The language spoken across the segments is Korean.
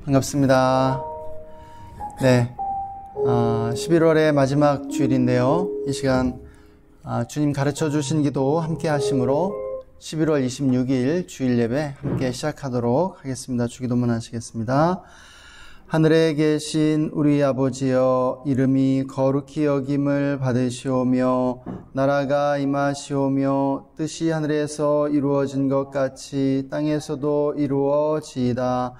반갑습니다. 네, 11월의 마지막 주일인데요. 이 시간 주님 가르쳐 주신 기도 함께 하심으로 11월 26일 주일 예배 함께 시작하도록 하겠습니다. 주기도문 하시겠습니다. 하늘에 계신 우리 아버지여, 이름이 거룩히 여김을 받으시오며 나라가 임하시오며 뜻이 하늘에서 이루어진 것 같이 땅에서도 이루어지이다.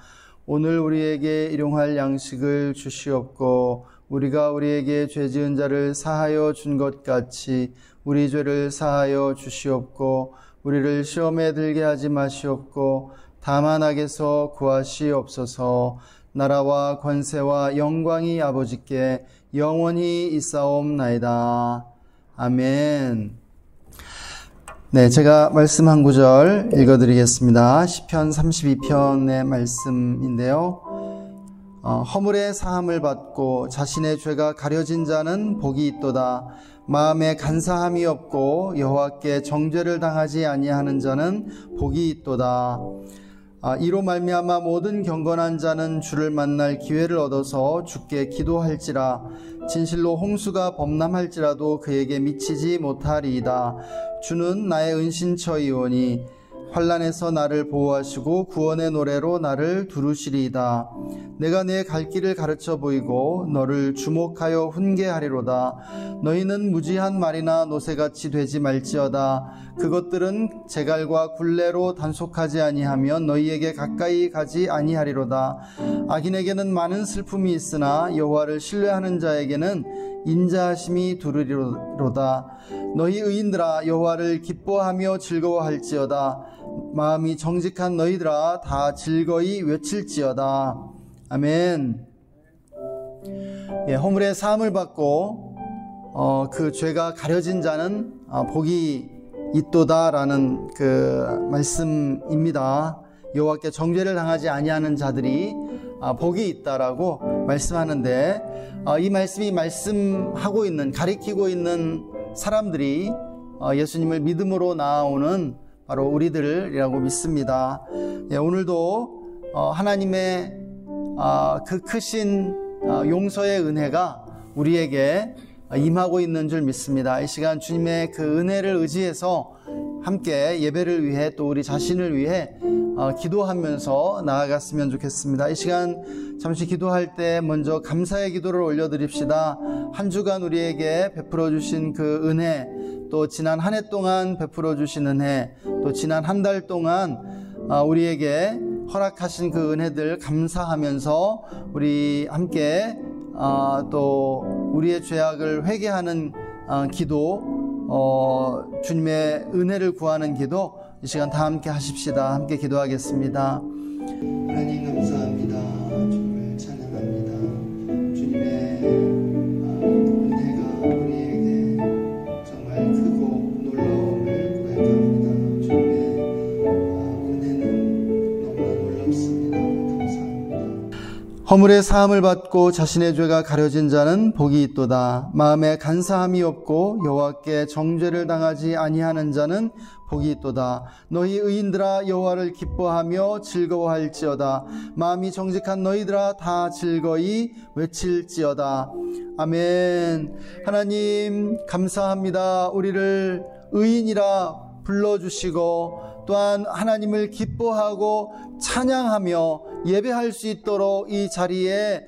오늘 우리에게 일용할 양식을 주시옵고 우리가 우리에게 죄 지은 자를 사하여 준 것 같이 우리 죄를 사하여 주시옵고 우리를 시험에 들게 하지 마시옵고 다만 악에서 구하시옵소서. 나라와 권세와 영광이 아버지께 영원히 있사옵나이다. 아멘. 네, 제가 말씀 한 구절 읽어드리겠습니다. 시편 32편의 말씀인데요. 허물의 사함을 받고 자신의 죄가 가려진 자는 복이 있도다. 마음에 간사함이 없고 여호와께 정죄를 당하지 아니하는 자는 복이 있도다. 이로 말미암아 모든 경건한 자는 주를 만날 기회를 얻어서 주께 기도할지라. 진실로 홍수가 범람할지라도 그에게 미치지 못하리이다. 주는 나의 은신처이오니 환난에서 나를 보호하시고 구원의 노래로 나를 두루시리이다. 내가 내 갈 길을 가르쳐 보이고 너를 주목하여 훈계하리로다. 너희는 무지한 말이나 노새같이 되지 말지어다. 그것들은 제갈과 굴레로 단속하지 아니하면 너희에게 가까이 가지 아니하리로다. 악인에게는 많은 슬픔이 있으나 여호와를 신뢰하는 자에게는 인자하심이 두르리로다. 너희 의인들아, 여호와를 기뻐하며 즐거워할지어다. 마음이 정직한 너희들아, 다 즐거이 외칠지어다. 아멘. 허물의 사함을 받고 그 죄가 가려진 자는 복이 있도다라는 그 말씀입니다. 여호와께 정죄를 당하지 아니하는 자들이 복이 있다라고 말씀하는데, 이 말씀이 말씀하고 있는, 가리키고 있는 사람들이 예수님을 믿음으로 나아오는 바로 우리들이라고 믿습니다. 오늘도 하나님의 그 크신 용서의 은혜가 우리에게 임하고 있는 줄 믿습니다. 이 시간 주님의 그 은혜를 의지해서 함께 예배를 위해 또 우리 자신을 위해 기도하면서 나아갔으면 좋겠습니다. 이 시간 잠시 기도할 때 먼저 감사의 기도를 올려드립시다. 한 주간 우리에게 베풀어 주신 그 은혜, 또 지난 한 해 동안 베풀어 주신 은혜, 또 지난 한 달 동안 우리에게 허락하신 그 은혜들 감사하면서 우리 함께 또 우리의 죄악을 회개하는 기도, 주님의 은혜를 구하는 기도, 이 시간 다 함께 하십시다. 함께 기도하겠습니다. 하나님 감사합니다. 주님을 찬양합니다. 주님의 은혜가 우리에게 정말 크고 놀라움을 고백합니다. 주님의 은혜는 너무나 놀랍습니다. 감사합니다. 허물의 사함을 받고 자신의 죄가 가려진 자는 복이 있도다. 마음에 간사함이 없고 여호와께 정죄를 당하지 아니하는 자는 복이 있도다. 너희 의인들아, 여호와를 기뻐하며 즐거워할지어다. 마음이 정직한 너희들아, 다 즐거이 외칠지어다. 아멘. 하나님 감사합니다. 우리를 의인이라 불러주시고 또한 하나님을 기뻐하고 찬양하며 예배할 수 있도록 이 자리에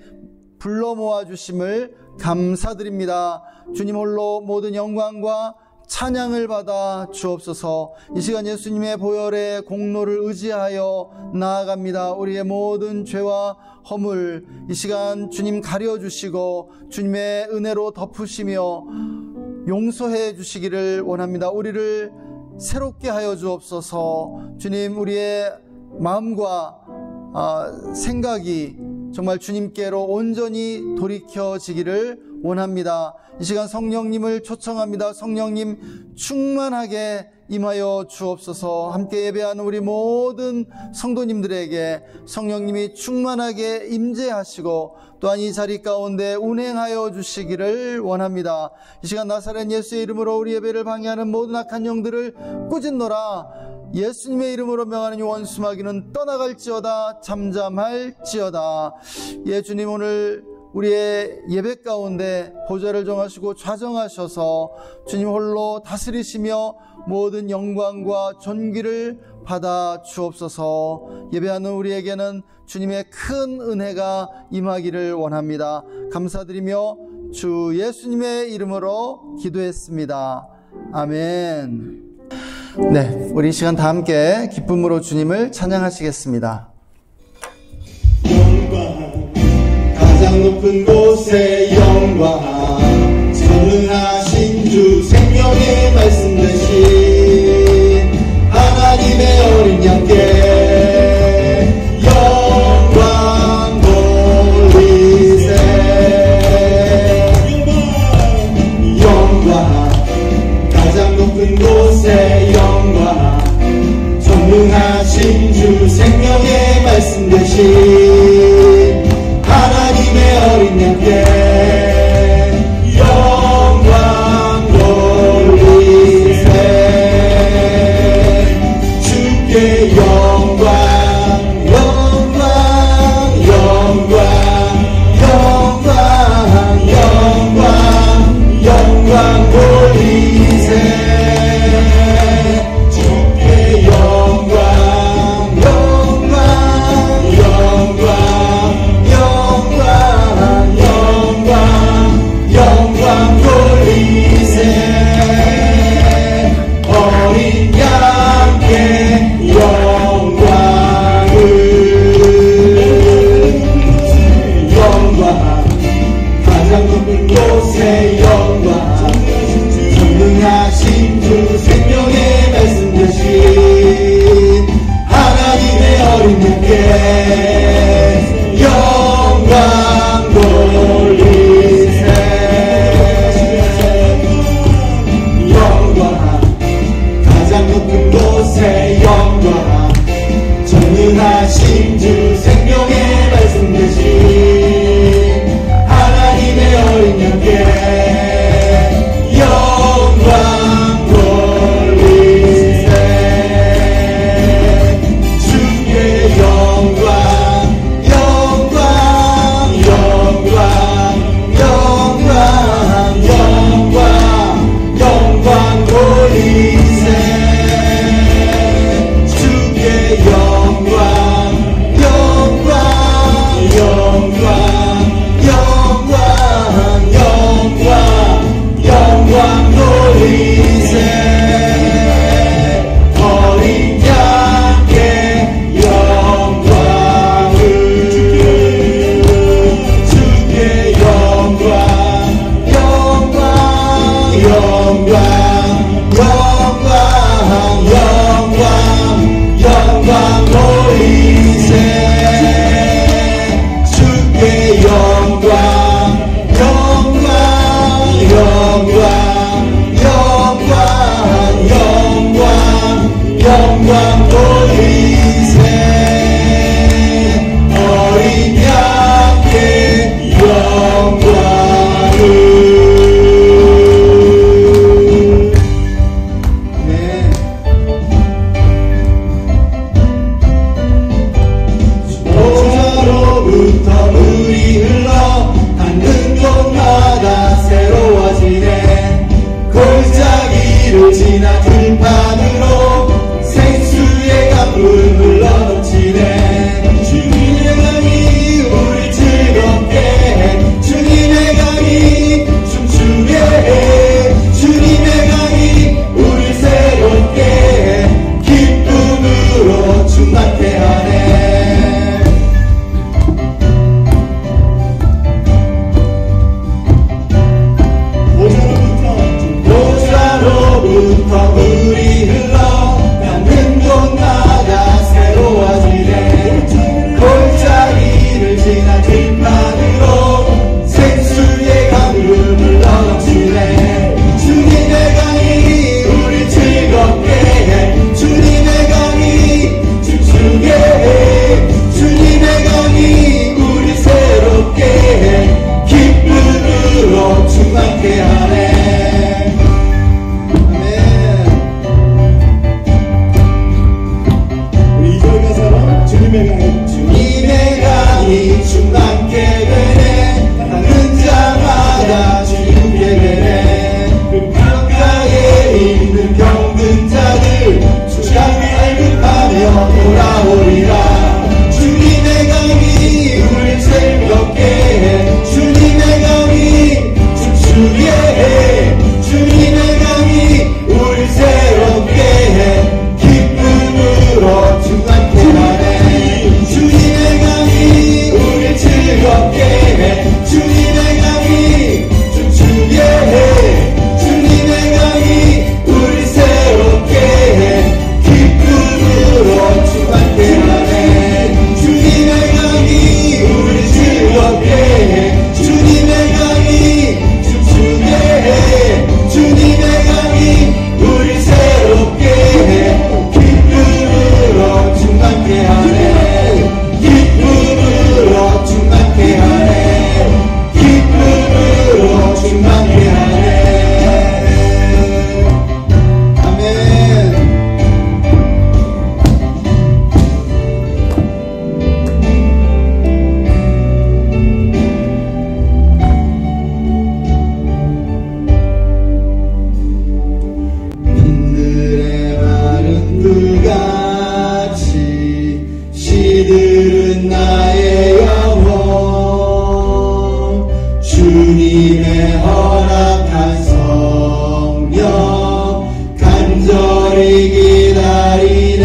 불러 모아주심을 감사드립니다. 주님 홀로 모든 영광과 찬양을 받아 주옵소서. 이 시간 예수님의 보혈의 공로를 의지하여 나아갑니다. 우리의 모든 죄와 허물 이 시간 주님 가려주시고 주님의 은혜로 덮으시며 용서해 주시기를 원합니다. 우리를 새롭게 하여 주옵소서. 주님, 우리의 마음과 생각이 정말 주님께로 온전히 돌이켜지기를 원합니다. 이 시간 성령님을 초청합니다. 성령님 충만하게 임하여 주옵소서. 함께 예배하는 우리 모든 성도님들에게 성령님이 충만하게 임재하시고 또한 이 자리 가운데 운행하여 주시기를 원합니다. 이 시간 나사렛 예수의 이름으로 우리 예배를 방해하는 모든 악한 영들을 꾸짖노라. 예수님의 이름으로 명하는 이 원수마귀는 떠나갈지어다. 잠잠할지어다. 예, 주님, 오늘 우리의 예배 가운데 보좌를 정하시고 좌정하셔서 주님 홀로 다스리시며 모든 영광과 존귀를 받아 주옵소서. 예배하는 우리에게는 주님의 큰 은혜가 임하기를 원합니다. 감사드리며 주 예수님의 이름으로 기도했습니다. 아멘. 네, 우리 이 시간 다 함께 기쁨으로 주님을 찬양하시겠습니다. 영광, 가장 높은 곳에 영광, 전능하신 주 생명의 말씀 되신 하나님의 어린 양께 영광 돌리세. 영광, 가장 높은 곳에 영광, 전능하신 주 생명의 말씀 되신 하나님의 어린 양께 주님의 허락한 성령 간절히 기다리네.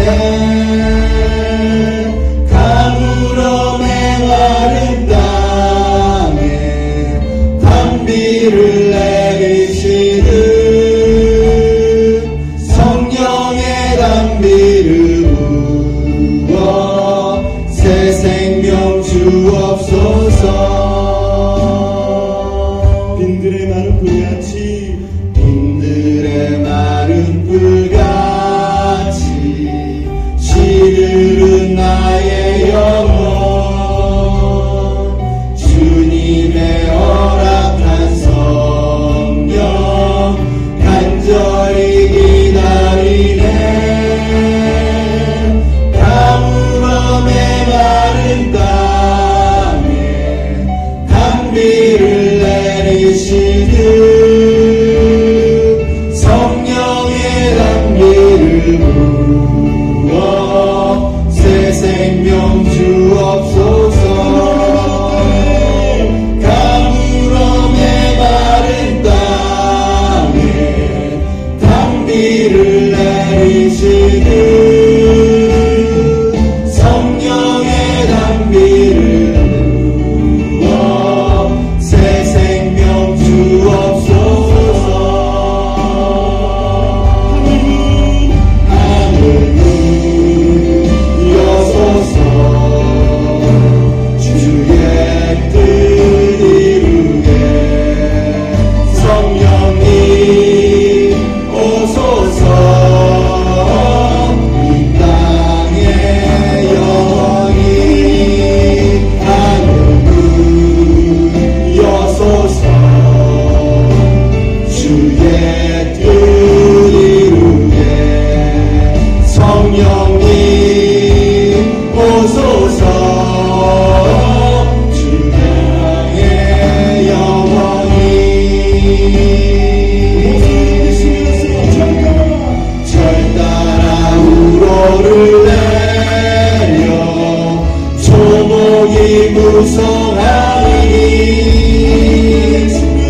가물어 메마른 땅에 단비를 내리시듯 성령의 단비를 부어 새 생명 주옵소서. 빈들의 마른 불같이 빈들의 마른 불같이 시들은 나의 영혼 주님의 허락한 성령 간절히 기다리네. 가물어 메마른 땅에 단비를 내리시듯 성령의 단비를 부어 새 생명 주옵소서. 가물어 메마른 땅에 단비를 내리시듯 성령의 단비를 부어 새 생명 주옵소서. 하늘이여소서. 주의 뜻 이루게 성령님 오소서. 이 땅에 영원히 하늘이여소서. 주의 뜻 이루게 성령님 오소서. 주 땅에 영원히 절 따라 우로를 내려 조목이 무성하니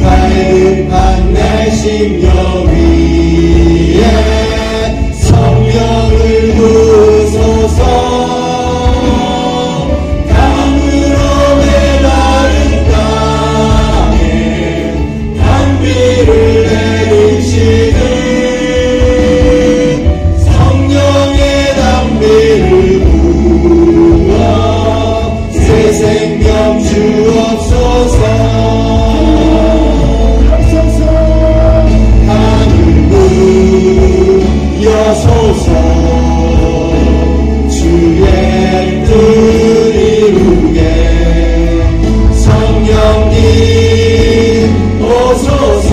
밝은 판 내 심령 위에 성령을 부으소서. 가물어 메마른 땅에 단비를 내리시듯 성령의 단비를 부어 새 생명 주옵소서. 하늘이여소서. 주의 뜻 이루게 성령님 오소서.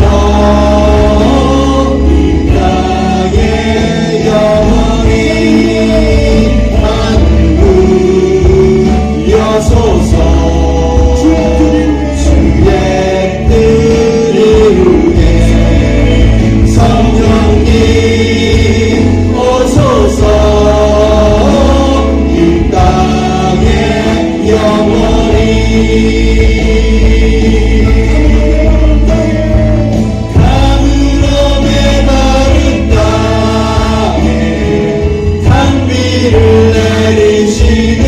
이 땅에 영원히 하늘이여소서. 주의 뜻 이루게 성령님 오소서. 이 땅에 영원히 가물어 메마른 땅에 단비를 내리시듯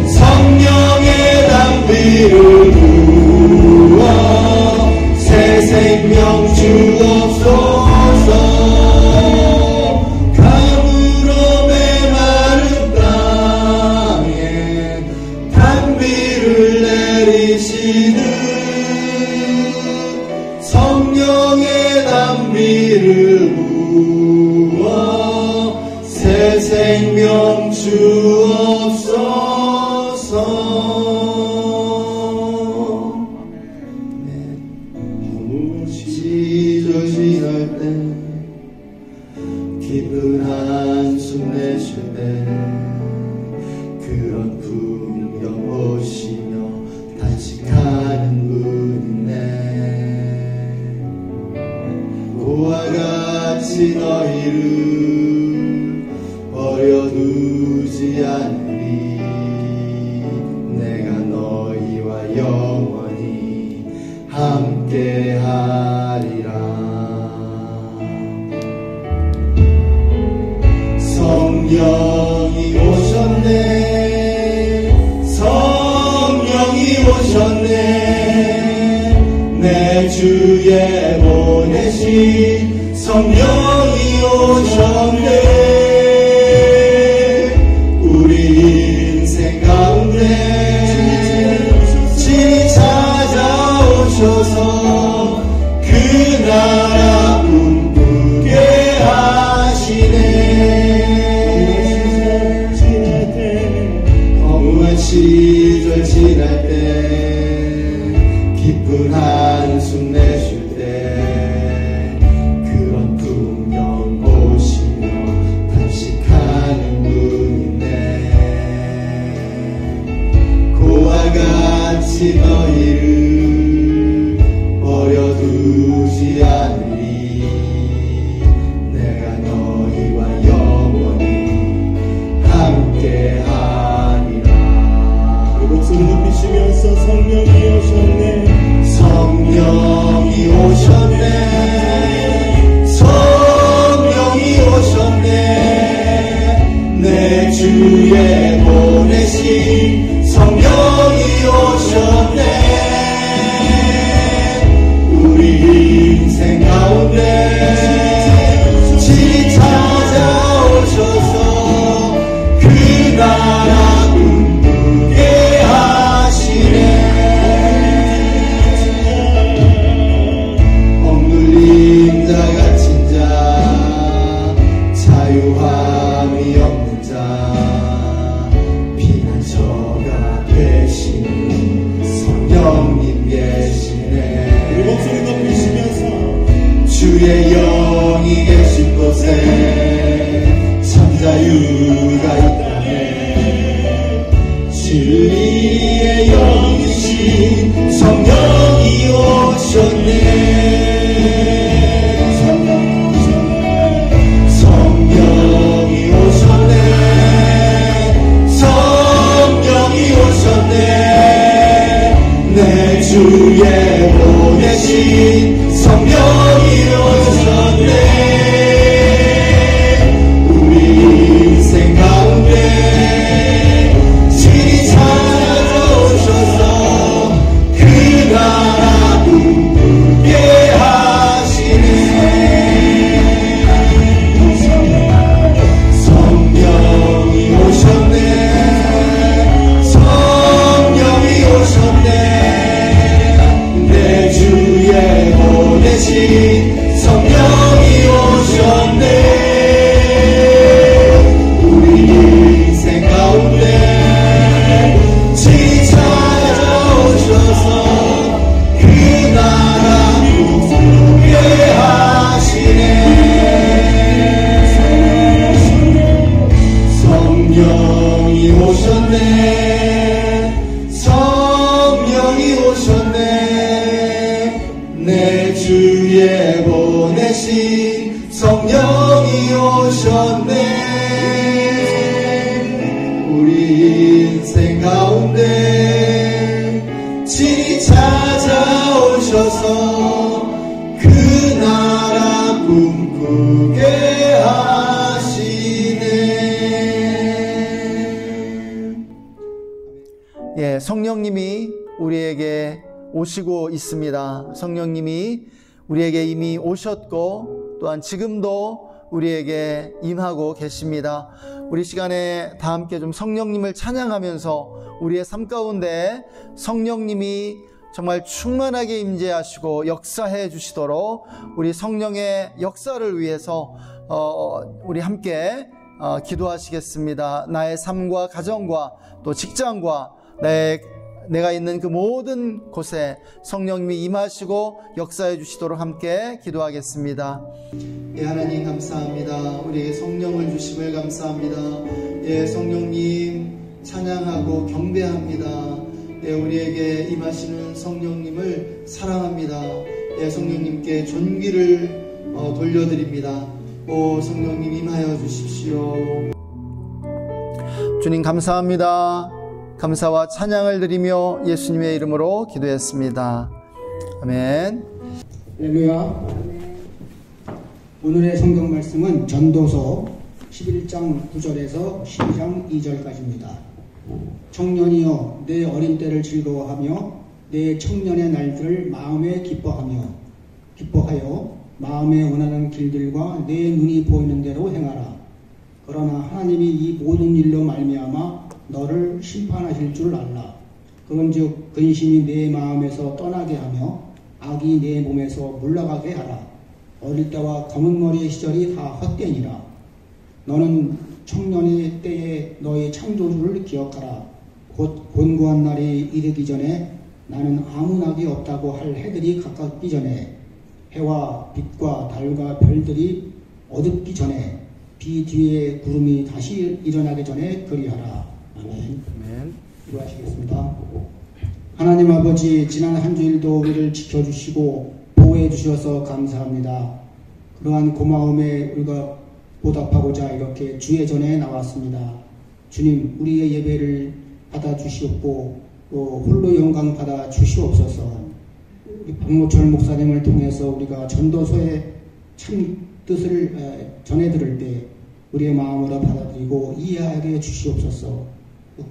성령의 단비를 부어 새 생명 주옵소서. 가물어 메마른 땅에 단비를 내리시듯 성령의 단비를 부어 새 생명 주옵소서. 지저분할 때 깊은 한숨 내쉴 때 그런 풍경 보시며 단식하는 분이네. 고와 같이 너희를 버려두지 않으리. 내가 오셨네. 내 주에 보내신 성령이 오셨네. 우리 인생 가운데 친히 찾아오셔서 그 나라 꿈꾸게 하시네. 허무한 시절 지날 때 기쁜 한숨 내쉴 때 그런 풍경 보시며 탄식하는 분인데 고와 같이 너희를 버려두지 않으리. 내가 너희와 영원히 함께하리라. 목소리 높이시면서 성령이 오셨네. 성령이 오셨네. 성령이 오셨네. 내 주에 보내신 성령이 오셨네. 우리 인생 가운데 친히 찾아오셔서 그 나라 꿈꾸게 하시네. 억눌린 자 갇힌 자 자유함이 없는 자 피난처가 되신 성령님 계시네. 우리 목소리 높이시면서 주의 영이 계신 곳에 참 자유가 있다네. 진리의 영이신 성령이 오셨네. 성령이 오셨네. 성령이 오셨네. 내 주에 보내신 성령이 오셨네. 우리 인생 가운데 친히 찾아오셔서 그 나라 꿈꾸게 하시네. 성령이 오셨네. 성령이 오셨네. 내 주에 보내신 성령이 오셨네. 우리 인생 가운데 친히 찾아오셔서 그 나라 꿈꾸게 하시네. 성령이 오셨네. 성령이 오셨네. 내 주에 보내신 성령이 오셨네. 우리 인생 가운데 친히 찾아오셔서 그 나라 꿈꾸게 하시네. 예, 성령님이 우리에게 오시고 있습니다. 성령님이 우리에게 이미 오셨고 또한 지금도 우리에게 임하고 계십니다. 우리 시간에 다 함께 좀 성령님을 찬양하면서 우리의 삶 가운데 성령님이 정말 충만하게 임재하시고 역사해 주시도록 우리 성령의 역사를 위해서 우리 함께 기도하시겠습니다. 나의 삶과 가정과 또 직장과 내가 있는 그 모든 곳에 성령님이 임하시고 역사해 주시도록 함께 기도하겠습니다. 예, 하나님 감사합니다. 우리에게 성령을 주심을 감사합니다. 예, 성령님 찬양하고 경배합니다. 예, 우리에게 임하시는 성령님을 사랑합니다. 예, 성령님께 존귀를 돌려드립니다. 오, 성령님 임하여 주십시오. 주님 감사합니다. 감사와 찬양을 드리며 예수님의 이름으로 기도했습니다. 아멘. 할렐루야. 오늘의 성경 말씀은 전도서 11장 9절에서 12장 2절까지입니다. 청년이여 내 어린 때를 즐거워하며 내 청년의 날들을 마음에 기뻐하여 마음에 원하는 길들과 내 눈이 보이는 대로 행하라. 그러나 하나님이 이 모든 일로 말미암아 너를 심판하실 줄 알라. 그런즉 근심이 내 마음에서 떠나게 하며 악이 내 몸에서 물러가게 하라. 어릴 때와 검은 머리의 시절이 다 헛되니라. 너는 청년의 때에 너의 창조주를 기억하라. 곧 곤고한 날이 이르기 전에 나는 아무 낙이 없다고 할 해들이 가깝기 전에 해와 빛과 달과 별들이 어둡기 전에 비 뒤에 구름이 다시 일어나기 전에 그리하라. 아멘. 기도하시겠습니다. 하나님 아버지, 지난 한 주일도 우리를 지켜주시고 보호해 주셔서 감사합니다. 그러한 고마움에 우리가 보답하고자 이렇게 주의 전에 나왔습니다. 주님, 우리의 예배를 받아주시옵고 또 홀로 영광 받아 주시옵소서. 우리 박노철 목사님을 통해서 우리가 전도서의 참 뜻을 전해 들을 때 우리의 마음으로 받아들이고 이해하게 주시옵소서.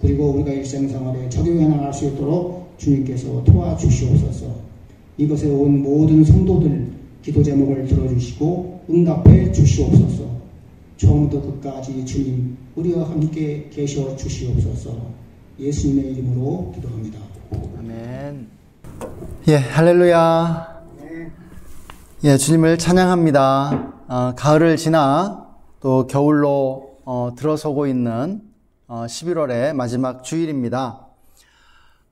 그리고 우리가 일생생활에 적용해 나갈 수 있도록 주님께서 도와주시옵소서. 이것에 온 모든 성도들 기도 제목을 들어주시고 응답해 주시옵소서. 처음부터 끝까지 주님 우리와 함께 계셔 주시옵소서. 예수님의 이름으로 기도합니다. 아멘. 예, 할렐루야. 예, 주님을 찬양합니다. 가을을 지나 또 겨울로 들어서고 있는 11월의 마지막 주일입니다.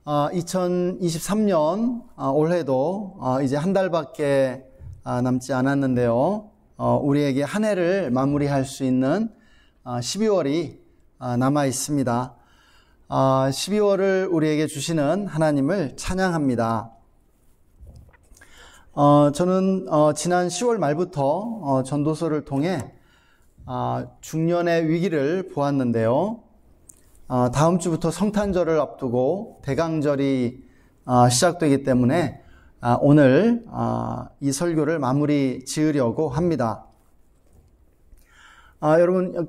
2023년 올해도 이제 한 달밖에 남지 않았는데요. 우리에게 한 해를 마무리할 수 있는 12월이 남아 있습니다. 12월을 우리에게 주시는 하나님을 찬양합니다. 저는 지난 10월 말부터 전도서를 통해 중년의 위기를 보았는데요. 다음 주부터 성탄절을 앞두고 대강절이 시작되기 때문에 오늘 이 설교를 마무리 지으려고 합니다. 여러분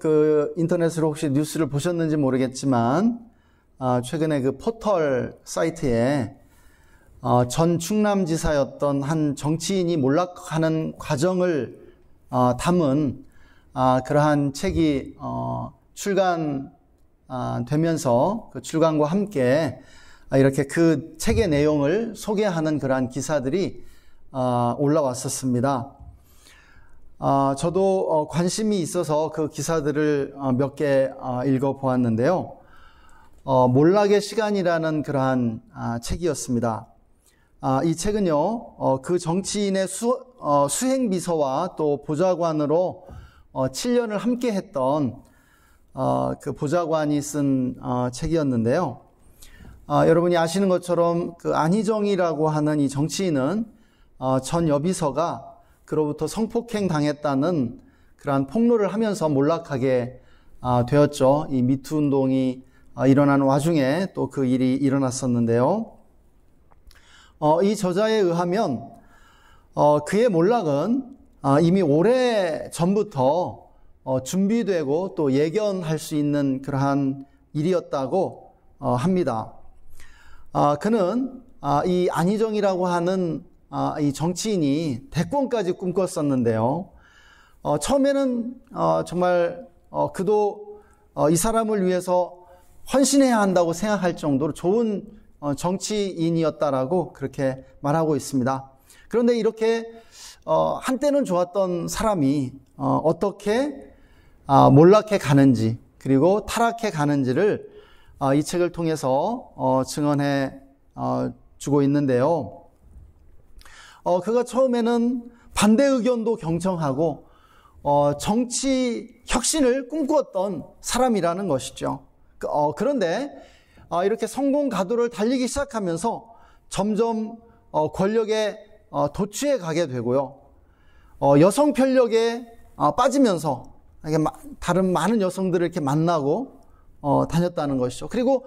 인터넷으로 혹시 뉴스를 보셨는지 모르겠지만 최근에 그 포털 사이트에 전 충남지사였던 한 정치인이 몰락하는 과정을 담은 그러한 책이 출간되면서 그 출간과 함께 이렇게 그 책의 내용을 소개하는 그러한 기사들이 올라왔었습니다. 저도 관심이 있어서 그 기사들을 몇 개 읽어보았는데요. 몰락의 시간이라는 그러한 책이었습니다. 이 책은요, 그 정치인의 수행비서와 또 보좌관으로 7년을 함께 했던 그 보좌관이 쓴 책이었는데요. 여러분이 아시는 것처럼 그 안희정이라고 하는 이 정치인은 전 여비서가 그로부터 성폭행 당했다는 그러한 폭로를 하면서 몰락하게 되었죠. 이 미투 운동이 일어나는 와중에 또 그 일이 일어났었는데요. 이 저자에 의하면 그의 몰락은 이미 오래 전부터 준비되고 또 예견할 수 있는 그러한 일이었다고 합니다. 그는 이 안희정이라고 하는 이 정치인이 대권까지 꿈꿨었는데요. 처음에는 정말 그도 이 사람을 위해서 헌신해야 한다고 생각할 정도로 좋은 정치인이었다라고 그렇게 말하고 있습니다. 그런데 이렇게 한때는 좋았던 사람이 어떻게 몰락해 가는지 그리고 타락해 가는지를 이 책을 통해서 증언해 주고 있는데요. 그가 처음에는 반대 의견도 경청하고 정치 혁신을 꿈꾸었던 사람이라는 것이죠. 그런데 이렇게 성공 가도를 달리기 시작하면서 점점 권력에 도취해 가게 되고요. 여성 편력에 빠지면서 다른 많은 여성들을 이렇게 만나고 다녔다는 것이죠. 그리고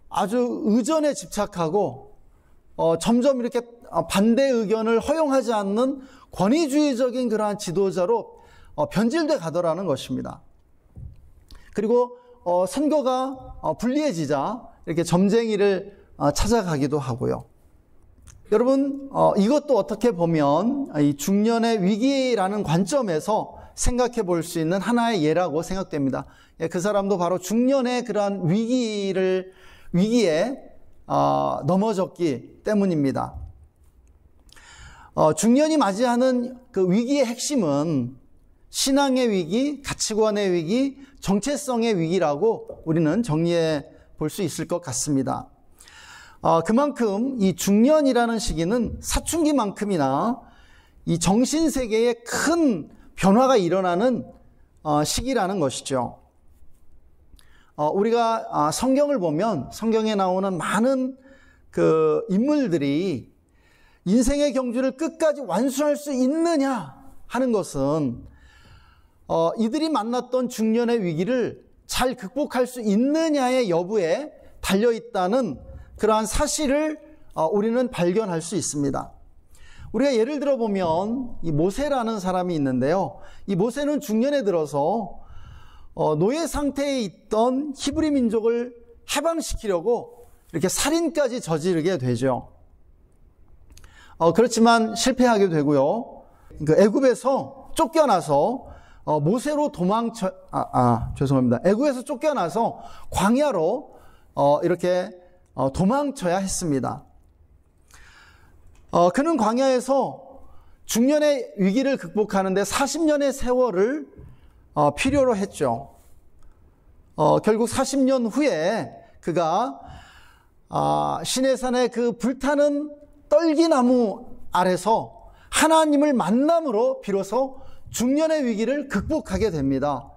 아주 의전에 집착하고 점점 이렇게 반대 의견을 허용하지 않는 권위주의적인 그러한 지도자로 변질돼 가더라는 것입니다. 그리고 선거가 불리해지자 이렇게 점쟁이를 찾아가기도 하고요. 여러분, 이것도 어떻게 보면 이 중년의 위기라는 관점에서 생각해 볼 수 있는 하나의 예라고 생각됩니다. 그 사람도 바로 중년의 그러한 위기에 넘어졌기 때문입니다. 중년이 맞이하는 그 위기의 핵심은 신앙의 위기, 가치관의 위기, 정체성의 위기라고 우리는 정리해 볼 수 있을 것 같습니다. 그만큼 이 중년이라는 시기는 사춘기만큼이나 이 정신세계에 큰 변화가 일어나는 시기라는 것이죠. 우리가 성경을 보면 성경에 나오는 많은 그 인물들이 인생의 경주를 끝까지 완수할 수 있느냐 하는 것은 이들이 만났던 중년의 위기를 잘 극복할 수 있느냐의 여부에 달려있다는 그러한 사실을 우리는 발견할 수 있습니다. 우리가 예를 들어 보면 이 모세라는 사람이 있는데요. 이 모세는 중년에 들어서 노예 상태에 있던 히브리 민족을 해방시키려고 이렇게 살인까지 저지르게 되죠. 그렇지만 실패하게 되고요. 그 애굽에서 쫓겨나서 모세로 애굽에서 쫓겨나서 광야로 이렇게 도망쳐야 했습니다. 그는 광야에서 중년의 위기를 극복하는데 40년의 세월을 필요로 했죠. 결국 40년 후에 그가 시내산의 그 불타는 떨기나무 아래서 하나님을 만남으로 비로소 중년의 위기를 극복하게 됩니다.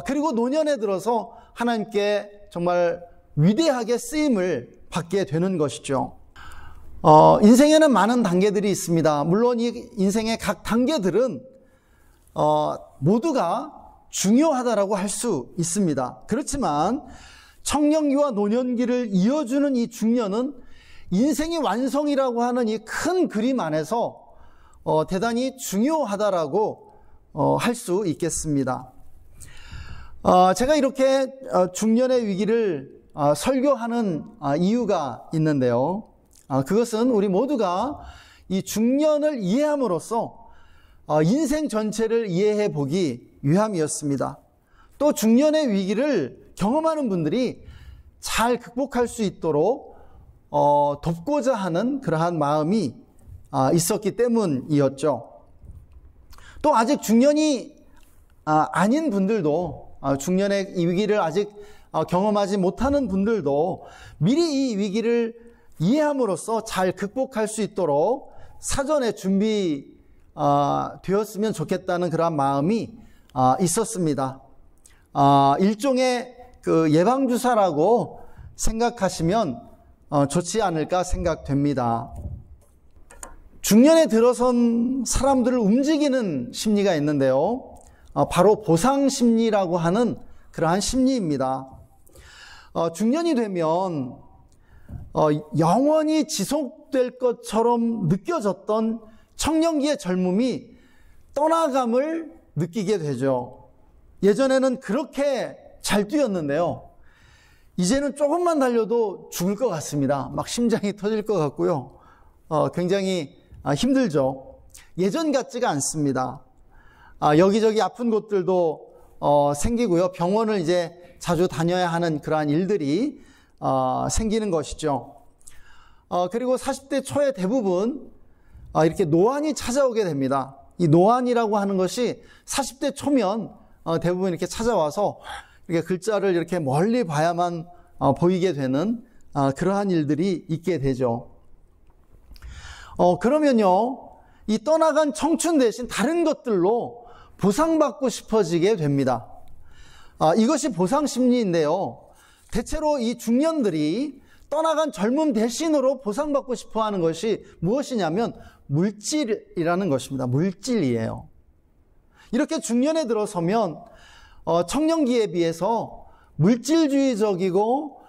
그리고 노년에 들어서 하나님께 정말 위대하게 쓰임을 받게 되는 것이죠. 인생에는 많은 단계들이 있습니다. 물론 이 인생의 각 단계들은 모두가 중요하다라고 할 수 있습니다. 그렇지만 청년기와 노년기를 이어주는 이 중년은 인생의 완성이라고 하는 이 큰 그림 안에서 대단히 중요하다라고 할 수 있겠습니다. 제가 이렇게 중년의 위기를 설교하는 이유가 있는데요. 그것은 우리 모두가 이 중년을 이해함으로써 인생 전체를 이해해 보기 위함이었습니다. 또 중년의 위기를 경험하는 분들이 잘 극복할 수 있도록 돕고자 하는 그러한 마음이 있었기 때문이었죠. 또 아직 중년이 아닌 분들도, 중년의 이 위기를 아직 경험하지 못하는 분들도 미리 이 위기를 이해함으로써 잘 극복할 수 있도록 사전에 준비되었으면 좋겠다는 그러한 마음이 있었습니다. 일종의 그 예방주사라고 생각하시면 좋지 않을까 생각됩니다. 중년에 들어선 사람들을 움직이는 심리가 있는데요. 바로 보상심리라고 하는 그러한 심리입니다. 중년이 되면 영원히 지속될 것처럼 느껴졌던 청년기의 젊음이 떠나감을 느끼게 되죠. 예전에는 그렇게 잘 뛰었는데요. 이제는 조금만 달려도 죽을 것 같습니다. 막 심장이 터질 것 같고요. 굉장히 힘들죠. 예전 같지가 않습니다. 여기저기 아픈 곳들도 생기고요. 병원을 이제 자주 다녀야 하는 그러한 일들이 생기는 것이죠. 그리고 40대 초에 대부분 이렇게 노안이 찾아오게 됩니다. 이 노안이라고 하는 것이 40대 초면 대부분 이렇게 찾아와서 이렇게 글자를 이렇게 멀리 봐야만 보이게 되는 그러한 일들이 있게 되죠. 그러면요, 이 떠나간 청춘 대신 다른 것들로 보상받고 싶어지게 됩니다. 이것이 보상심리인데요. 대체로 이 중년들이 떠나간 젊음 대신으로 보상받고 싶어 하는 것이 무엇이냐면 물질이라는 것입니다. 물질이에요. 이렇게 중년에 들어서면 청년기에 비해서 물질주의적이고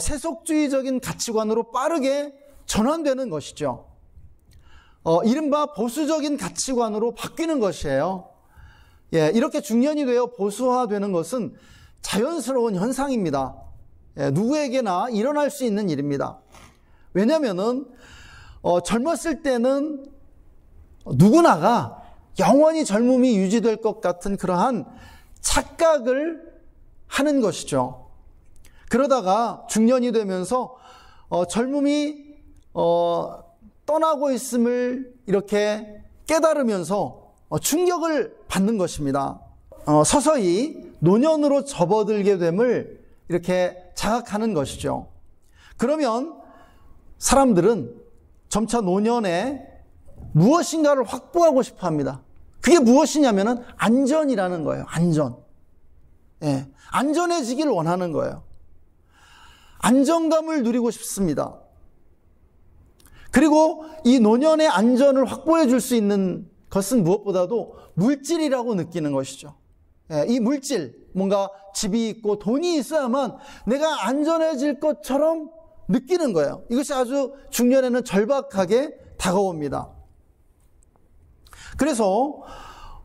세속주의적인 가치관으로 빠르게 전환되는 것이죠. 이른바 보수적인 가치관으로 바뀌는 것이에요. 이렇게 중년이 되어 보수화되는 것은 자연스러운 현상입니다. 누구에게나 일어날 수 있는 일입니다. 왜냐하면은 젊었을 때는 누구나가 영원히 젊음이 유지될 것 같은 그러한 착각을 하는 것이죠. 그러다가 중년이 되면서 젊음이 떠나고 있음을 이렇게 깨달으면서 충격을 받는 것입니다. 서서히 노년으로 접어들게 됨을 이렇게 자각하는 것이죠. 그러면 사람들은 점차 노년에 무엇인가를 확보하고 싶어 합니다. 그게 무엇이냐면은 안전이라는 거예요. 안전. 예, 안전해지길 원하는 거예요. 안정감을 누리고 싶습니다. 그리고 이 노년의 안전을 확보해 줄 수 있는 것은 무엇보다도 물질이라고 느끼는 것이죠. 예, 이 물질, 뭔가 집이 있고 돈이 있어야만 내가 안전해질 것처럼 느끼는 거예요. 이것이 아주 중년에는 절박하게 다가옵니다. 그래서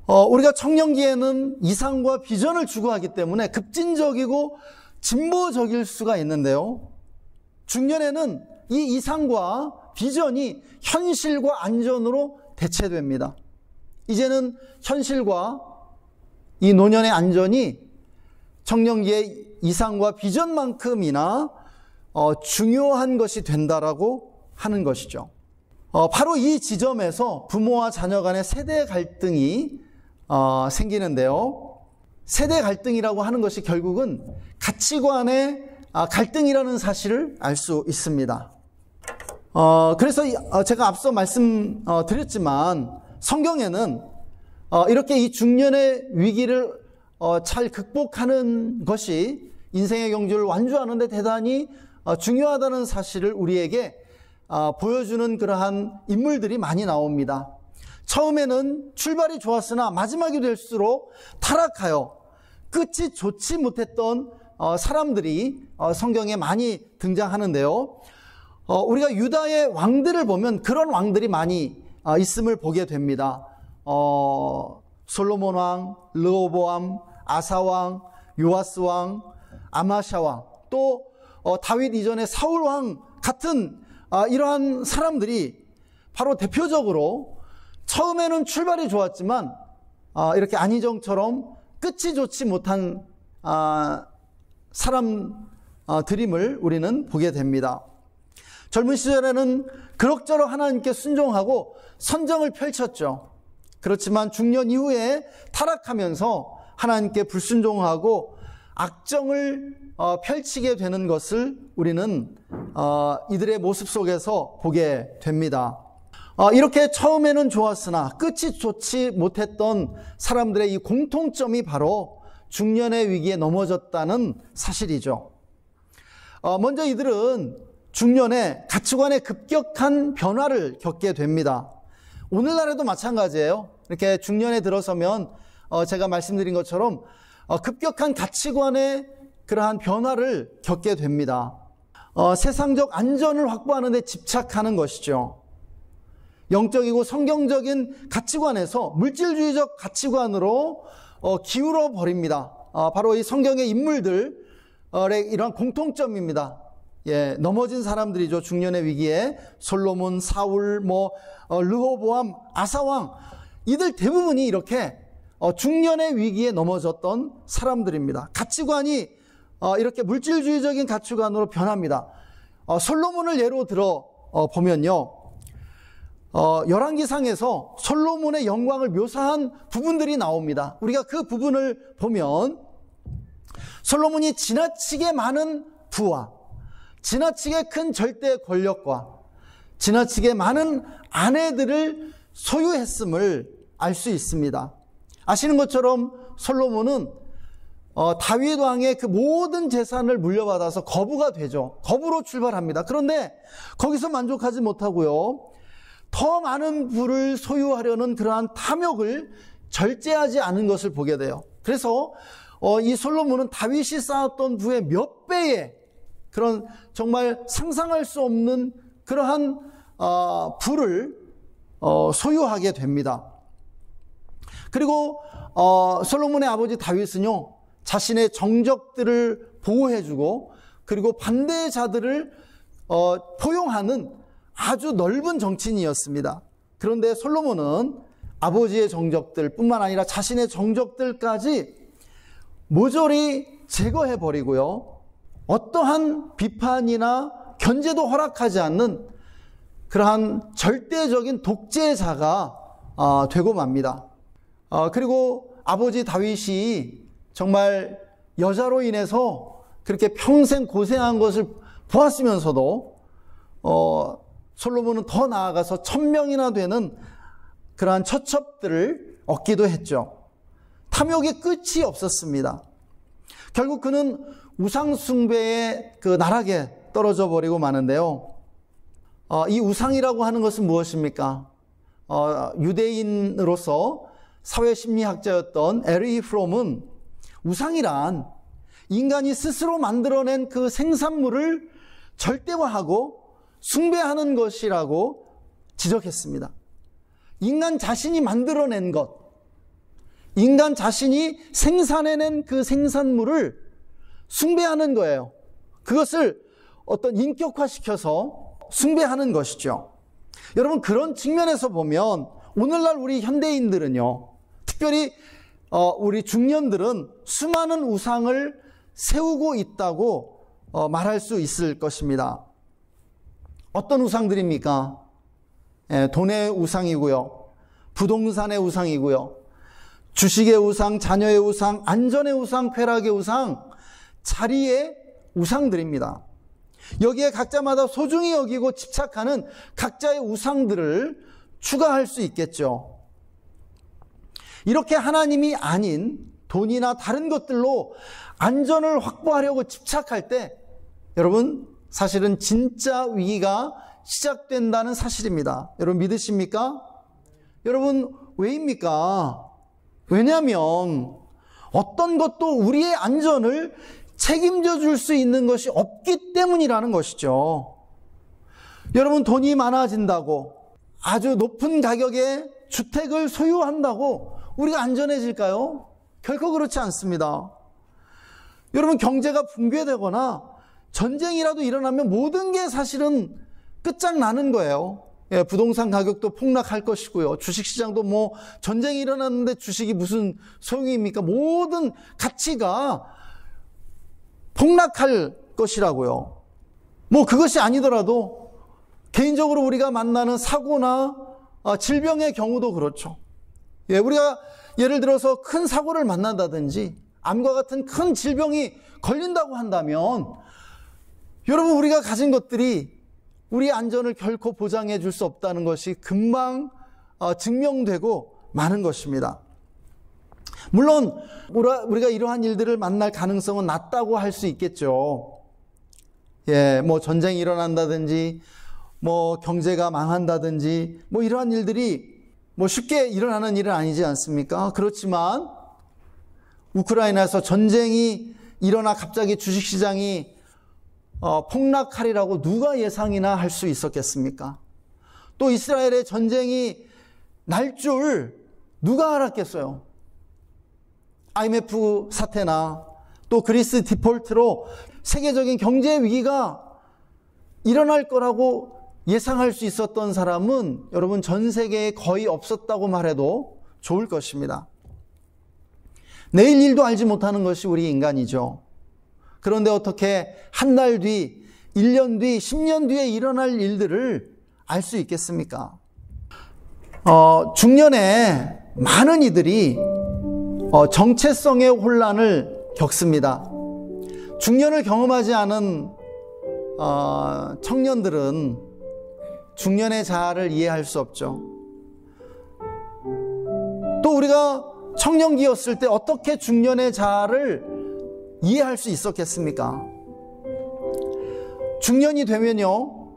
우리가 청년기에는 이상과 비전을 추구하기 때문에 급진적이고 진보적일 수가 있는데요. 중년에는 이 이상과 비전이 현실과 안전으로 대체됩니다. 이제는 현실과 이 노년의 안전이 청년기의 이상과 비전만큼이나 중요한 것이 된다라고 하는 것이죠. 바로 이 지점에서 부모와 자녀 간의 세대 갈등이 생기는데요. 세대 갈등이라고 하는 것이 결국은 가치관의 갈등이라는 사실을 알 수 있습니다. 그래서 제가 앞서 말씀드렸지만 성경에는 이렇게 이 중년의 위기를 잘 극복하는 것이 인생의 경주를 완주하는 데 대단히 중요하다는 사실을 우리에게 보여주는 그러한 인물들이 많이 나옵니다. 처음에는 출발이 좋았으나 마지막이 될수록 타락하여 끝이 좋지 못했던 사람들이 성경에 많이 등장하는데요. 우리가 유다의 왕들을 보면 그런 왕들이 많이 있음을 보게 됩니다. 솔로몬 왕, 르호보암, 아사 왕, 요아스 왕, 아마샤 왕, 또 다윗 이전의 사울 왕 같은 이러한 사람들이 바로 대표적으로 처음에는 출발이 좋았지만 이렇게 안희정처럼 끝이 좋지 못한 사람들임을 우리는 보게 됩니다. 젊은 시절에는 그럭저럭 하나님께 순종하고 선정을 펼쳤죠. 그렇지만 중년 이후에 타락하면서 하나님께 불순종하고 악정을 펼치게 되는 것을 우리는 이들의 모습 속에서 보게 됩니다. 이렇게 처음에는 좋았으나 끝이 좋지 못했던 사람들의 이 공통점이 바로 중년의 위기에 넘어졌다는 사실이죠. 먼저 이들은 중년에 가치관의 급격한 변화를 겪게 됩니다. 오늘날에도 마찬가지예요. 이렇게 중년에 들어서면 제가 말씀드린 것처럼 급격한 가치관의 그러한 변화를 겪게 됩니다. 세상적 안전을 확보하는 데 집착하는 것이죠. 영적이고 성경적인 가치관에서 물질주의적 가치관으로 기울어 버립니다. 바로 이 성경의 인물들의 이러한 공통점입니다. 예, 넘어진 사람들이죠. 중년의 위기에 솔로몬, 사울, 르호보암, 아사왕, 이들 대부분이 이렇게 중년의 위기에 넘어졌던 사람들입니다. 가치관이 이렇게 물질주의적인 가치관으로 변합니다. 솔로몬을 예로 들어 보면요, 열왕기상에서 솔로몬의 영광을 묘사한 부분들이 나옵니다. 우리가 그 부분을 보면 솔로몬이 지나치게 많은 부와 지나치게 큰 절대 권력과 지나치게 많은 아내들을 소유했음을 알 수 있습니다. 아시는 것처럼 솔로몬은 다윗 왕의 그 모든 재산을 물려받아서 거부가 되죠. 거부로 출발합니다. 그런데 거기서 만족하지 못하고요, 더 많은 부를 소유하려는 그러한 탐욕을 절제하지 않은 것을 보게 돼요. 그래서 이 솔로몬은 다윗이 쌓았던 부의 몇 배의 그런 정말 상상할 수 없는 그러한 부를 소유하게 됩니다. 그리고 솔로몬의 아버지 다윗은요, 자신의 정적들을 보호해주고 그리고 반대자들을 포용하는 아주 넓은 정치인이었습니다. 그런데 솔로몬은 아버지의 정적들 뿐만 아니라 자신의 정적들까지 모조리 제거해버리고요, 어떠한 비판이나 견제도 허락하지 않는 그러한 절대적인 독재자가 되고 맙니다. 그리고 아버지 다윗이 정말 여자로 인해서 그렇게 평생 고생한 것을 보았으면서도 솔로몬은 더 나아가서 1000명이나 되는 그러한 처첩들을 얻기도 했죠. 탐욕의 끝이 없었습니다. 결국 그는 우상숭배의 그 나락에 떨어져 버리고 마는데요. 이 우상이라고 하는 것은 무엇입니까? 유대인으로서 사회심리학자였던 에르히 프롬은 우상이란 인간이 스스로 만들어낸 그 생산물을 절대화하고 숭배하는 것이라고 지적했습니다. 인간 자신이 만들어낸 것, 인간 자신이 생산해낸 그 생산물을 숭배하는 거예요. 그것을 어떤 인격화시켜서 숭배하는 것이죠. 여러분, 그런 측면에서 보면 오늘날 우리 현대인들은요, 특별히 우리 중년들은 수많은 우상을 세우고 있다고 말할 수 있을 것입니다. 어떤 우상들입니까? 돈의 우상이고요, 부동산의 우상이고요, 주식의 우상, 자녀의 우상, 안전의 우상, 쾌락의 우상, 자리의 우상들입니다. 여기에 각자마다 소중히 여기고 집착하는 각자의 우상들을 추가할 수 있겠죠. 이렇게 하나님이 아닌 돈이나 다른 것들로 안전을 확보하려고 집착할 때 여러분, 사실은 진짜 위기가 시작된다는 사실입니다. 여러분 믿으십니까? 여러분, 왜입니까? 왜냐하면 어떤 것도 우리의 안전을 책임져 줄 수 있는 것이 없기 때문이라는 것이죠. 여러분, 돈이 많아진다고 아주 높은 가격의 주택을 소유한다고 우리가 안전해질까요? 결코 그렇지 않습니다. 여러분, 경제가 붕괴되거나 전쟁이라도 일어나면 모든 게 사실은 끝장나는 거예요. 부동산 가격도 폭락할 것이고요, 주식시장도 뭐 전쟁이 일어났는데 주식이 무슨 소용입니까? 모든 가치가 폭락할 것이라고요. 뭐 그것이 아니더라도 개인적으로 우리가 만나는 사고나 질병의 경우도 그렇죠. 우리가 예를 들어서 큰 사고를 만난다든지 암과 같은 큰 질병이 걸린다고 한다면 여러분, 우리가 가진 것들이 우리의 안전을 결코 보장해 줄 수 없다는 것이 금방 증명되고 마는 것입니다. 물론 우리가 이러한 일들을 만날 가능성은 낮다고 할 수 있겠죠. 뭐 전쟁이 일어난다든지 뭐 경제가 망한다든지 뭐 이러한 일들이 뭐 쉽게 일어나는 일은 아니지 않습니까? 그렇지만 우크라이나에서 전쟁이 일어나 갑자기 주식시장이 폭락하리라고 누가 예상이나 할 수 있었겠습니까? 또 이스라엘의 전쟁이 날 줄 누가 알았겠어요? IMF 사태나 또 그리스 디폴트로 세계적인 경제 위기가 일어날 거라고 예상할 수 있었던 사람은 여러분, 전 세계에 거의 없었다고 말해도 좋을 것입니다. 내일 일도 알지 못하는 것이 우리 인간이죠. 그런데 어떻게 한 달 뒤, 1년 뒤, 10년 뒤에 일어날 일들을 알 수 있겠습니까? 중년에 많은 이들이 정체성의 혼란을 겪습니다. 중년을 경험하지 않은 청년들은 중년의 자아를 이해할 수 없죠. 또 우리가 청년기였을 때 어떻게 중년의 자아를 이해할 수 있었겠습니까? 중년이 되면요,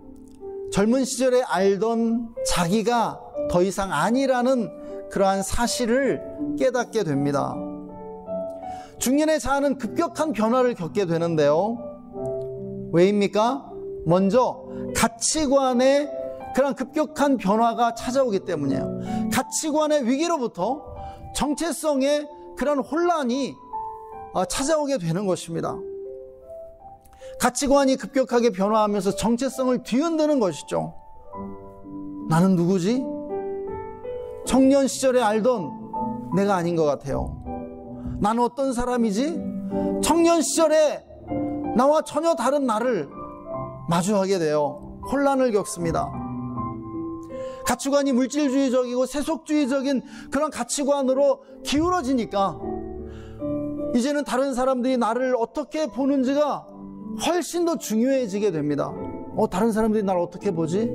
젊은 시절에 알던 자기가 더 이상 아니라는 그러한 사실을 깨닫게 됩니다. 중년의 자아는 급격한 변화를 겪게 되는데요. 왜입니까? 먼저 가치관의 그런 급격한 변화가 찾아오기 때문이에요. 가치관의 위기로부터 정체성의 그런 혼란이 찾아오게 되는 것입니다. 가치관이 급격하게 변화하면서 정체성을 뒤흔드는 것이죠. 나는 누구지? 청년 시절에 알던 내가 아닌 것 같아요. 나는 어떤 사람이지? 청년 시절에 나와 전혀 다른 나를 마주하게 돼요. 혼란을 겪습니다. 가치관이 물질주의적이고 세속주의적인 그런 가치관으로 기울어지니까 이제는 다른 사람들이 나를 어떻게 보는지가 훨씬 더 중요해지게 됩니다. 다른 사람들이 나를 어떻게 보지?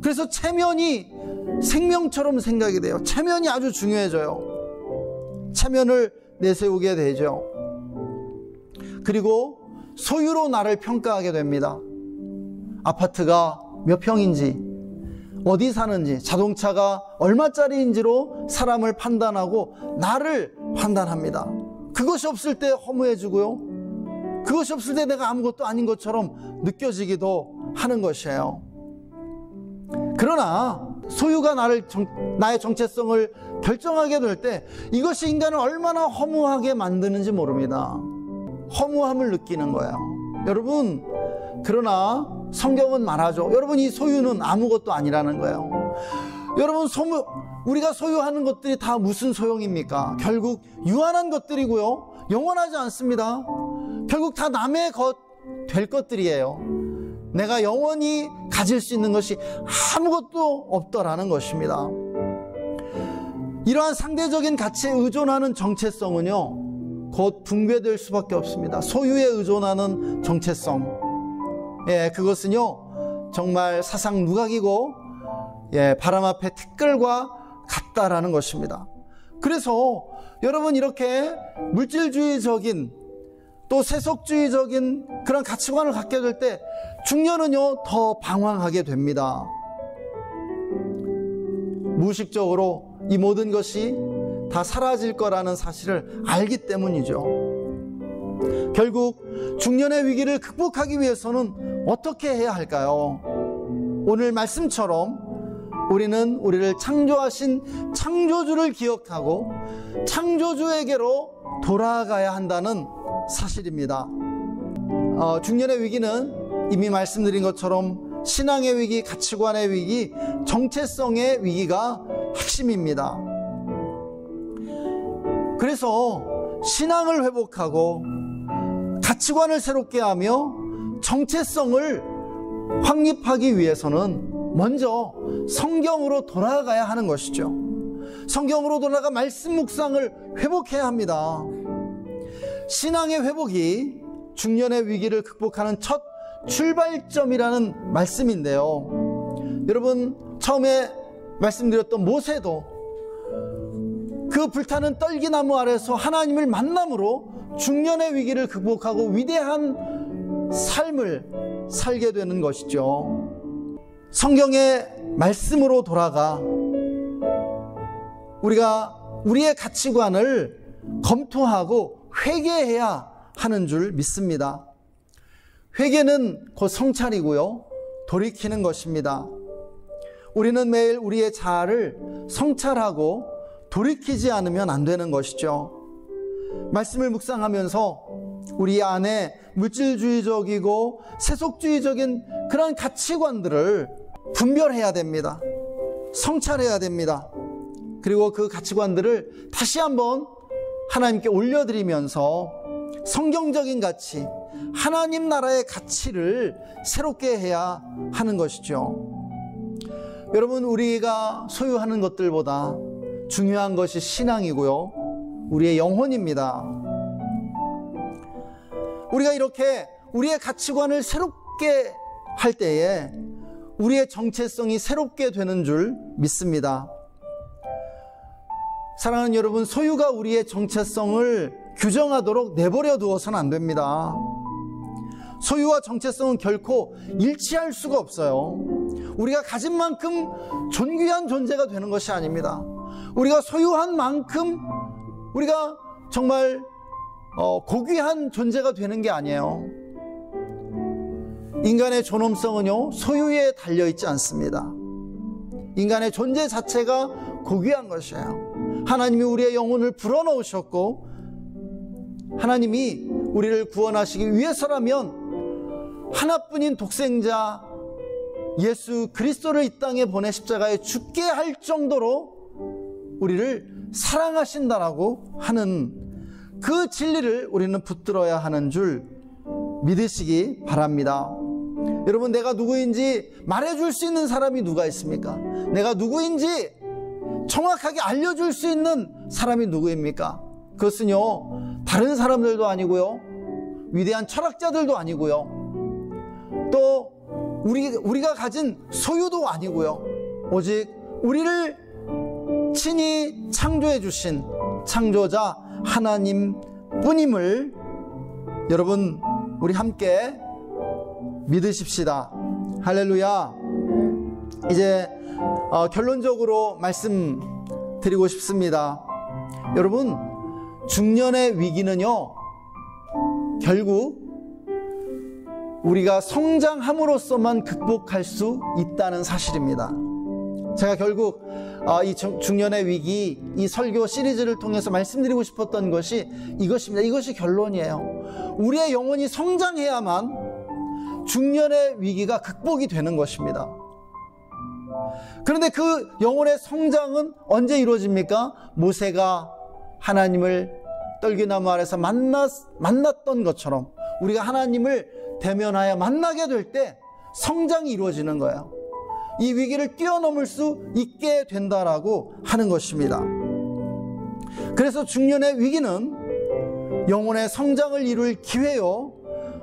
그래서 체면이 생명처럼 생각이 돼요. 체면이 아주 중요해져요. 체면을 내세우게 되죠. 그리고 소유로 나를 평가하게 됩니다. 아파트가 몇 평인지, 어디 사는지, 자동차가 얼마짜리인지로 사람을 판단하고 나를 판단합니다. 그것이 없을 때 허무해지고요, 그것이 없을 때 내가 아무것도 아닌 것처럼 느껴지기도 하는 것이에요. 그러나 소유가 나의 정체성을 결정하게 될 때 이것이 인간을 얼마나 허무하게 만드는지 모릅니다. 허무함을 느끼는 거예요. 여러분, 그러나 성경은 말하죠. 여러분, 이 소유는 아무것도 아니라는 거예요. 여러분, 우리가 소유하는 것들이 다 무슨 소용입니까? 결국 유한한 것들이고요, 영원하지 않습니다. 결국 다 남의 것 될 것들이에요. 내가 영원히 가질 수 있는 것이 아무것도 없더라는 것입니다. 이러한 상대적인 가치에 의존하는 정체성은요, 곧 붕괴될 수밖에 없습니다. 소유에 의존하는 정체성, 그것은요 정말 사상 누각이고 바람 앞에 티끌과 같다라는 것입니다. 그래서 여러분, 이렇게 물질주의적인 또 세속주의적인 그런 가치관을 갖게 될 때 중년은요 더 방황하게 됩니다. 무의식적으로 이 모든 것이 다 사라질 거라는 사실을 알기 때문이죠. 결국 중년의 위기를 극복하기 위해서는 어떻게 해야 할까요? 오늘 말씀처럼 우리는 우리를 창조하신 창조주를 기억하고 창조주에게로 돌아가야 한다는 사실입니다. 중년의 위기는 이미 말씀드린 것처럼 신앙의 위기, 가치관의 위기, 정체성의 위기가 핵심입니다. 그래서 신앙을 회복하고 가치관을 새롭게 하며 정체성을 확립하기 위해서는 먼저 성경으로 돌아가야 하는 것이죠. 성경으로 돌아가 말씀 묵상을 회복해야 합니다. 신앙의 회복이 중년의 위기를 극복하는 첫 출발점이라는 말씀인데요, 여러분, 처음에 말씀드렸던 모세도 그 불타는 떨기나무 아래서 하나님을 만남으로 중년의 위기를 극복하고 위대한 삶을 살게 되는 것이죠. 성경의 말씀으로 돌아가 우리가 우리의 가치관을 검토하고 회개해야 하는 줄 믿습니다. 회개는 곧 성찰이고요, 돌이키는 것입니다. 우리는 매일 우리의 자아를 성찰하고 돌이키지 않으면 안 되는 것이죠. 말씀을 묵상하면서 우리 안에 물질주의적이고 세속주의적인 그런 가치관들을 분별해야 됩니다. 성찰해야 됩니다. 그리고 그 가치관들을 다시 한번 하나님께 올려드리면서 성경적인 가치, 하나님 나라의 가치를 새롭게 해야 하는 것이죠. 여러분, 우리가 소유하는 것들보다 중요한 것이 신앙이고요, 우리의 영혼입니다. 우리가 이렇게 우리의 가치관을 새롭게 할 때에 우리의 정체성이 새롭게 되는 줄 믿습니다. 사랑하는 여러분, 소유가 우리의 정체성을 규정하도록 내버려 두어서는 안 됩니다. 소유와 정체성은 결코 일치할 수가 없어요. 우리가 가진 만큼 존귀한 존재가 되는 것이 아닙니다. 우리가 소유한 만큼 우리가 정말 고귀한 존재가 되는 게 아니에요. 인간의 존엄성은요, 소유에 달려있지 않습니다. 인간의 존재 자체가 고귀한 것이에요. 하나님이 우리의 영혼을 불어넣으셨고 하나님이 우리를 구원하시기 위해서라면 하나뿐인 독생자 예수 그리스도를 이 땅에 보내 십자가에 죽게 할 정도로 우리를 사랑하신다라고 하는 그 진리를 우리는 붙들어야 하는 줄 믿으시기 바랍니다. 여러분, 내가 누구인지 말해줄 수 있는 사람이 누가 있습니까? 내가 누구인지 정확하게 알려줄 수 있는 사람이 누구입니까? 그것은요, 다른 사람들도 아니고요, 위대한 철학자들도 아니고요, 또 우리가 가진 소유도 아니고요, 오직 우리를 친히 창조해 주신 창조자 하나님 뿐임을 여러분, 우리 함께 믿으십시다. 할렐루야. 이제 결론적으로 말씀드리고 싶습니다. 여러분, 중년의 위기는요, 결국 우리가 성장함으로써만 극복할 수 있다는 사실입니다. 제가 결국 이 중년의 위기, 이 설교 시리즈를 통해서 말씀드리고 싶었던 것이 이것입니다. 이것이 결론이에요. 우리의 영혼이 성장해야만 중년의 위기가 극복이 되는 것입니다. 그런데 그 영혼의 성장은 언제 이루어집니까? 모세가 하나님을 떨기나무 아래서 만났던 것처럼 우리가 하나님을 대면하여 만나게 될 때 성장이 이루어지는 거예요. 이 위기를 뛰어넘을 수 있게 된다라고 하는 것입니다. 그래서 중년의 위기는 영혼의 성장을 이룰 기회요,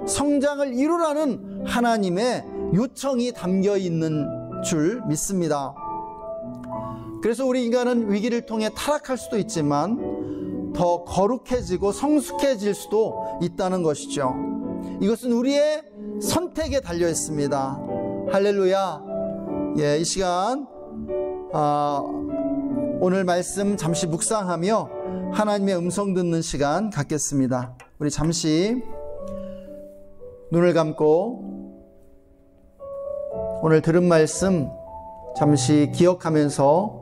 성장을 이루라는 하나님의 요청이 담겨 있는 줄 믿습니다. 그래서 우리 인간은 위기를 통해 타락할 수도 있지만 더 거룩해지고 성숙해질 수도 있다는 것이죠. 이것은 우리의 선택에 달려 있습니다. 할렐루야. 예, 이 시간 오늘 말씀 잠시 묵상하며 하나님의 음성 듣는 시간 갖겠습니다. 우리 잠시 눈을 감고 오늘 들은 말씀 잠시 기억하면서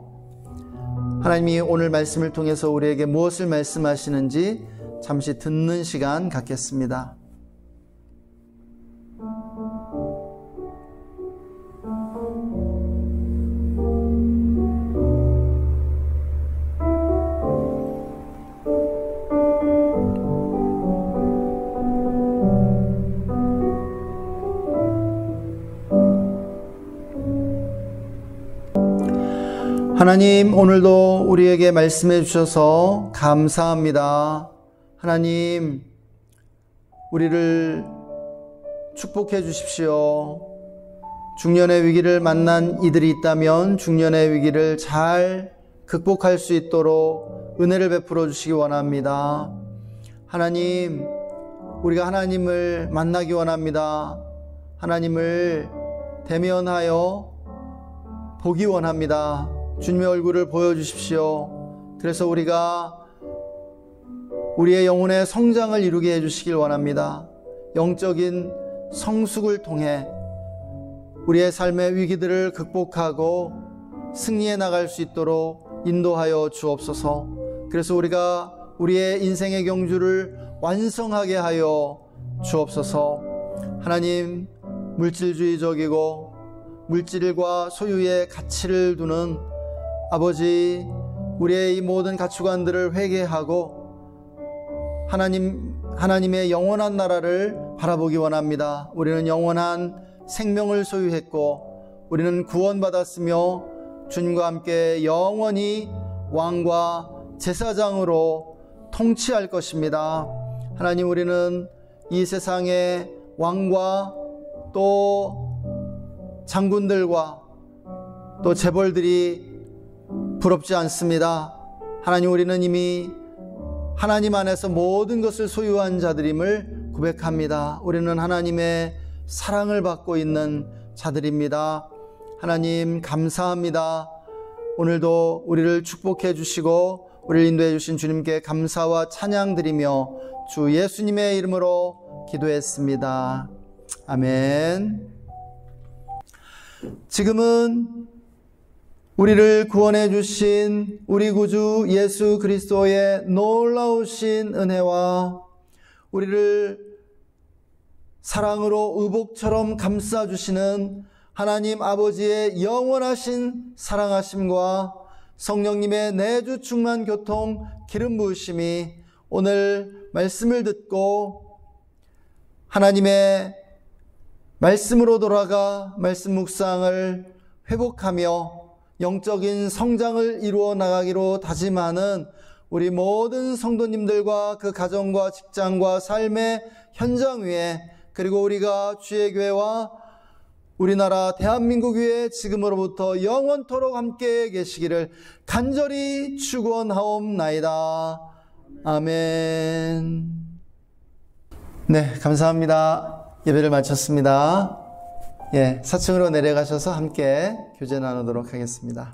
하나님이 오늘 말씀을 통해서 우리에게 무엇을 말씀하시는지 잠시 듣는 시간 갖겠습니다. 하나님, 오늘도 우리에게 말씀해 주셔서 감사합니다. 하나님, 우리를 축복해 주십시오. 중년의 위기를 만난 이들이 있다면 중년의 위기를 잘 극복할 수 있도록 은혜를 베풀어 주시기 원합니다. 하나님, 우리가 하나님을 만나기 원합니다. 하나님을 대면하여 보기 원합니다. 주님의 얼굴을 보여주십시오. 그래서 우리가 우리의 영혼의 성장을 이루게 해주시길 원합니다. 영적인 성숙을 통해 우리의 삶의 위기들을 극복하고 승리해 나갈 수 있도록 인도하여 주옵소서. 그래서 우리가 우리의 인생의 경주를 완성하게 하여 주옵소서. 하나님, 물질주의적이고 물질과 소유의 가치를 두는 아버지, 우리의 이 모든 가치관들을 회개하고 하나님의 영원한 나라를 바라보기 원합니다. 우리는 영원한 생명을 소유했고 우리는 구원받았으며 주님과 함께 영원히 왕과 제사장으로 통치할 것입니다. 하나님, 우리는 이 세상의 왕과 또 장군들과 또 재벌들이 부럽지 않습니다. 하나님, 우리는 이미 하나님 안에서 모든 것을 소유한 자들임을 고백합니다. 우리는 하나님의 사랑을 받고 있는 자들입니다. 하나님, 감사합니다. 오늘도 우리를 축복해 주시고 우리를 인도해 주신 주님께 감사와 찬양 드리며 주 예수님의 이름으로 기도했습니다. 아멘. 지금은 우리를 구원해 주신 우리 구주 예수 그리스도의 놀라우신 은혜와 우리를 사랑으로 의복처럼 감싸주시는 하나님 아버지의 영원하신 사랑하심과 성령님의 내주 충만 교통 기름 부으심이 오늘 말씀을 듣고 하나님의 말씀으로 돌아가 말씀 묵상을 회복하며 영적인 성장을 이루어 나가기로 다짐하는 우리 모든 성도님들과 그 가정과 직장과 삶의 현장 위에, 그리고 우리가 주의 교회와 우리나라 대한민국 위에 지금으로부터 영원토록 함께 계시기를 간절히 축원하옵나이다. 아멘. 네, 감사합니다. 예배를 마쳤습니다. 4층으로 내려가셔서 함께 교제 나누도록 하겠습니다.